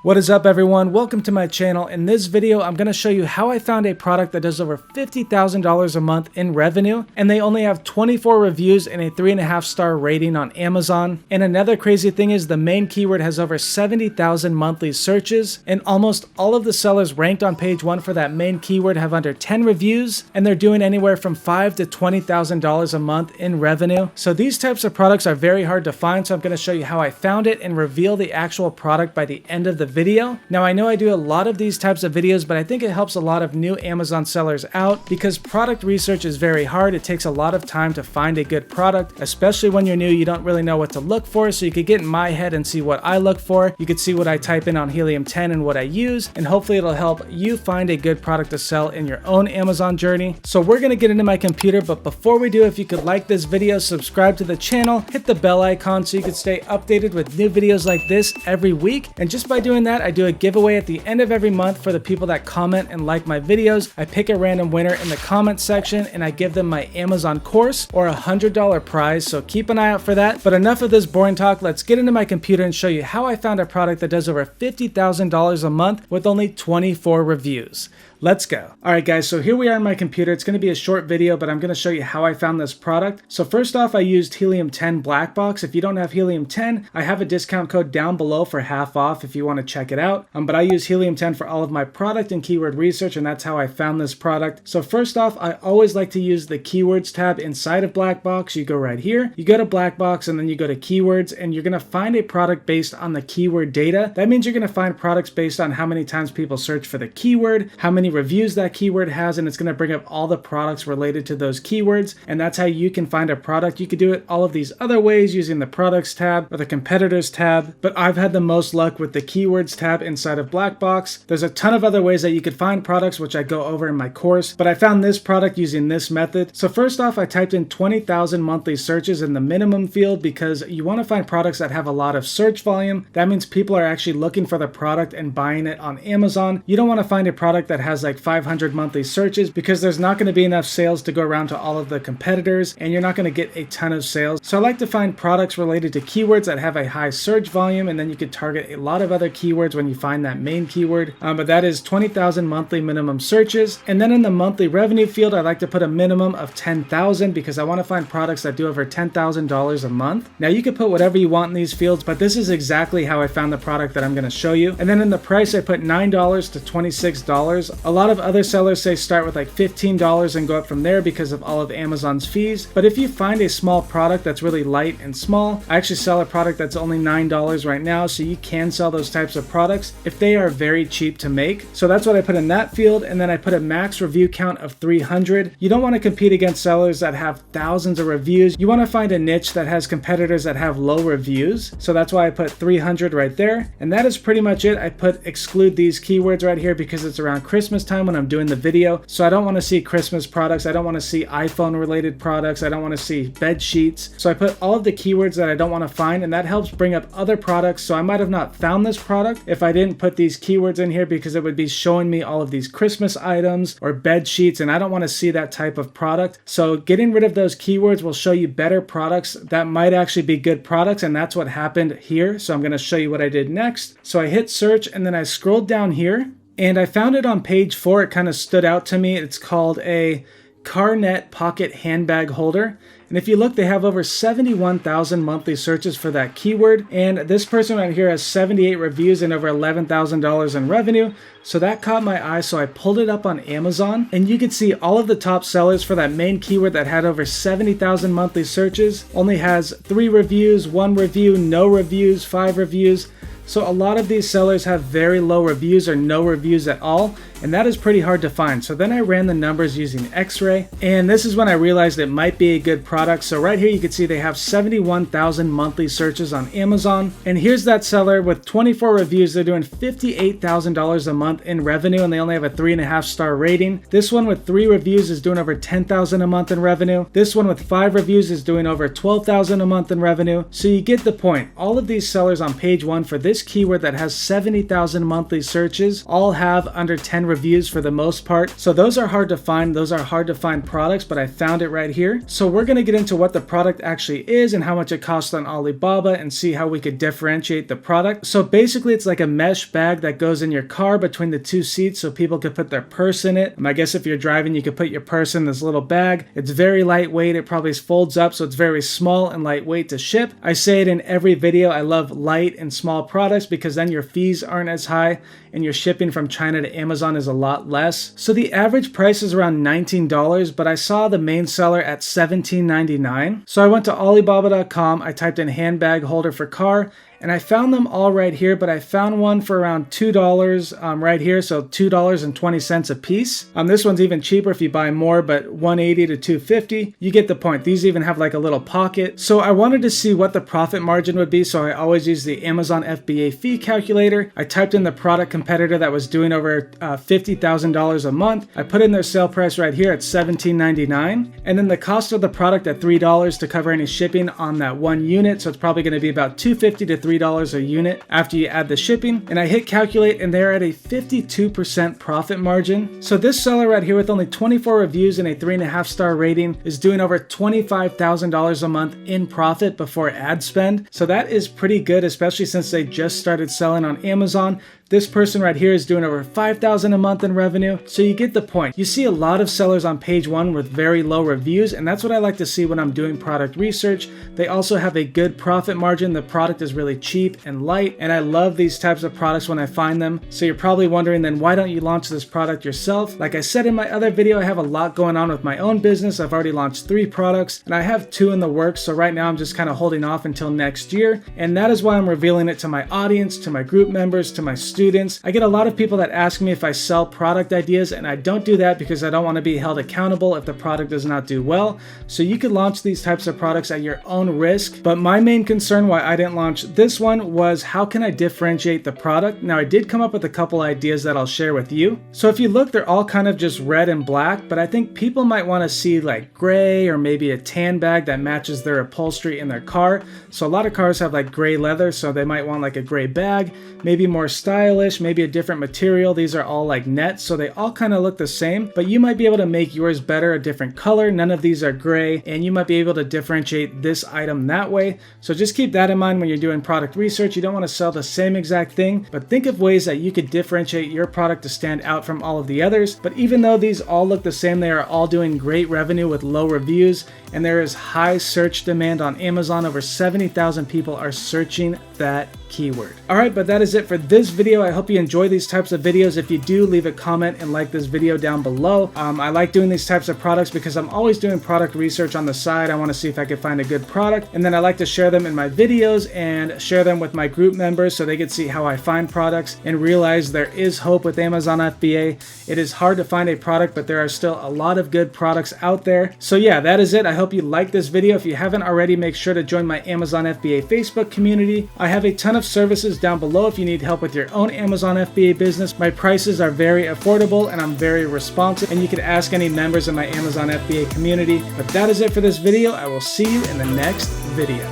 What is up everyone? Welcome to my channel. In this video, I'm going to show you how I found a product that does over $50,000 a month in revenue, and they only have 24 reviews and a 3.5 star rating on Amazon. And another crazy thing is the main keyword has over 70,000 monthly searches, and almost all of the sellers ranked on page 1 for that main keyword have under 10 reviews, and they're doing anywhere from $5,000 to $20,000 a month in revenue. So these types of products are very hard to find, so I'm going to show you how I found it and reveal the actual product by the end of the video. Now I know I do a lot of these types of videos, but I think it helps a lot of new Amazon sellers out because product research is very hard. It takes a lot of time to find a good product, especially when you're new. You don't really know what to look for, so you could get in my head and see what I look for. You could see what I type in on Helium 10 and what I use, and hopefully it'll help you find a good product to sell in your own Amazon journey. So we're gonna get into my computer, but before we do, if you could like this video, subscribe to the channel, hit the bell icon so you can stay updated with new videos like this every week. And just by doing that, I do a giveaway at the end of every month for the people that comment and like my videos. I pick a random winner in the comment section and I give them my Amazon course or a $100 prize, so keep an eye out for that. But enough of this boring talk, let's get into my computer and show you how I found a product that does over $50,000 a month with only 24 reviews. Let's go. All right guys, so here we are on my computer. It's going to be a short video, but I'm going to show you how I found this product. So first off, I used Helium 10 Black Box. If you don't have Helium 10, I have a discount code down below for half off if you want to check it out. But I use Helium 10 for all of my product and keyword research, and that's how I found this product. So first off, I always like to use the keywords tab inside of Black Box. You go right here, you go to Black Box, and then you go to keywords, and you're going to find a product based on the keyword data. That means you're going to find products based on how many times people search for the keyword, how many reviews that keyword has, and it's going to bring up all the products related to those keywords, and that's how you can find a product. You could do it all of these other ways using the products tab or the competitors tab, but I've had the most luck with the keywords tab inside of Black Box. There's a ton of other ways that you could find products, which I go over in my course, but I found this product using this method. So first off, I typed in 20,000 monthly searches in the minimum field because you want to find products that have a lot of search volume. That means people are actually looking for the product and buying it on Amazon. You don't want to find a product that has like 500 monthly searches because there's not going to be enough sales to go around to all of the competitors, and you're not going to get a ton of sales. So I like to find products related to keywords that have a high search volume, and then you could target a lot of other keywords when you find that main keyword. But that is 20,000 monthly minimum searches. And then in the monthly revenue field, I like to put a minimum of 10,000 because I want to find products that do over $10,000 a month. Now you can put whatever you want in these fields, but this is exactly how I found the product that I'm going to show you. And then in the price, I put $9 to $26. A lot of other sellers say start with like $15 and go up from there because of all of Amazon's fees. But if you find a small product that's really light and small, I actually sell a product that's only $9 right now, so you can sell those types of products if they are very cheap to make. So that's what I put in that field, and then I put a max review count of 300. You don't want to compete against sellers that have thousands of reviews. You want to find a niche that has competitors that have low reviews. So that's why I put 300 right there, and that is pretty much it. I put exclude these keywords right here because it's around Christmas time when I'm doing the video, so I don't want to see Christmas products. I don't want to see iPhone related products. I don't want to see bed sheets. So I put all of the keywords that I don't want to find, and that helps bring up other products. So I might have not found this product if I didn't put these keywords in here because it would be showing me all of these Christmas items or bed sheets, and I don't want to see that type of product. So getting rid of those keywords will show you better products that might actually be good products, and that's what happened here. So I'm going to show you what I did next. So I hit search, and then I scrolled down here, and I found it on page 4. It kind of stood out to me. It's called a Carnet Pocket Handbag Holder. And if you look, they have over 71,000 monthly searches for that keyword. And this person right here has 78 reviews and over $11,000 in revenue. So that caught my eye, so I pulled it up on Amazon. And you can see all of the top sellers for that main keyword that had over 70,000 monthly searches only has 3 reviews, 1 review, no reviews, 5 reviews. So a lot of these sellers have very low reviews or no reviews at all, and that is pretty hard to find. So then I ran the numbers using X-Ray, and this is when I realized it might be a good product. So right here you can see they have 71,000 monthly searches on Amazon, and here's that seller with 24 reviews. They're doing $58,000 a month in revenue, and they only have a 3.5 star rating. This one with 3 reviews is doing over $10,000 a month in revenue. This one with 5 reviews is doing over $12,000 a month in revenue. So you get the point. All of these sellers on page 1 for this this keyword that has 70,000 monthly searches all have under 10 reviews for the most part. So those are hard to find. Those are hard to find products, but I found it right here. So we're going to get into what the product actually is and how much it costs on Alibaba and see how we could differentiate the product. So basically it's like a mesh bag that goes in your car between the two seats so people could put their purse in it. I guess if you're driving, you could put your purse in this little bag. It's very lightweight. It probably folds up, so it's very small and lightweight to ship. I say it in every video. I love light and small products because then your fees aren't as high and your shipping from China to Amazon is a lot less. So the average price is around $19, but I saw the main seller at $17.99. So I went to Alibaba.com, I typed in handbag holder for car, and I found them all right here, but I found one for around $2 right here, so $2.20 a piece. This one's even cheaper if you buy more, but $180 to $250. You get the point. These even have like a little pocket. So I wanted to see what the profit margin would be, so I always use the Amazon FBA fee calculator. I typed in the product competitor that was doing over $50,000 a month. I put in their sale price right here at $17.99, and then the cost of the product at $3 to cover any shipping on that one unit, so it's probably going to be about $250 to $3 a unit after you add the shipping. And I hit calculate and they're at a 52% profit margin. So this seller right here with only 24 reviews and a 3.5 star rating is doing over $25,000 a month in profit before ad spend. So that is pretty good, especially since they just started selling on Amazon. This person right here is doing over $5,000 a month in revenue. So you get the point. You see a lot of sellers on page one with very low reviews, and that's what I like to see when I'm doing product research. They also have a good profit margin. The product is really cheap and light, and I love these types of products when I find them. So you're probably wondering then, why don't you launch this product yourself? Like I said in my other video, I have a lot going on with my own business. I've already launched 3 products and I have 2 in the works. So right now I'm just kind of holding off until next year. And that is why I'm revealing it to my audience, to my group members, to my students. I get a lot of people that ask me if I sell product ideas, and I don't do that because I don't want to be held accountable if the product does not do well. So you could launch these types of products at your own risk. But my main concern why I didn't launch this one was, how can I differentiate the product? Now I did come up with a couple ideas that I'll share with you. So if you look, they're all kind of just red and black, but I think people might want to see like gray or maybe a tan bag that matches their upholstery in their car. So a lot of cars have like gray leather, so they might want like a gray bag, maybe more stylish, maybe a different material. These are all like net, so they all kind of look the same, but you might be able to make yours better, a different color. None of these are gray, and you might be able to differentiate this item that way. So just keep that in mind when you're doing product research. You don't want to sell the same exact thing, but think of ways that you could differentiate your product to stand out from all of the others. But even though these all look the same, they are all doing great revenue with low reviews, and there is high search demand on Amazon. Over 70,000 people are searching that keyword. Alright, but that is it for this video. I hope you enjoy these types of videos. If you do, leave a comment and like this video down below. I like doing these types of products because I'm always doing product research on the side. I want to see if I can find a good product, and then I like to share them in my videos and share them with my group members so they can see how I find products and realize there is hope with Amazon FBA. It is hard to find a product, but there are still a lot of good products out there. So yeah, that is it. I hope you liked this video. If you haven't already, make sure to join my Amazon FBA Facebook community. I have a ton of services down below if you need help with your own Amazon FBA business. My prices are very affordable and I'm very responsive, and you can ask any members of my Amazon FBA community. But that is it for this video. I will see you in the next video.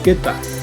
Goodbye.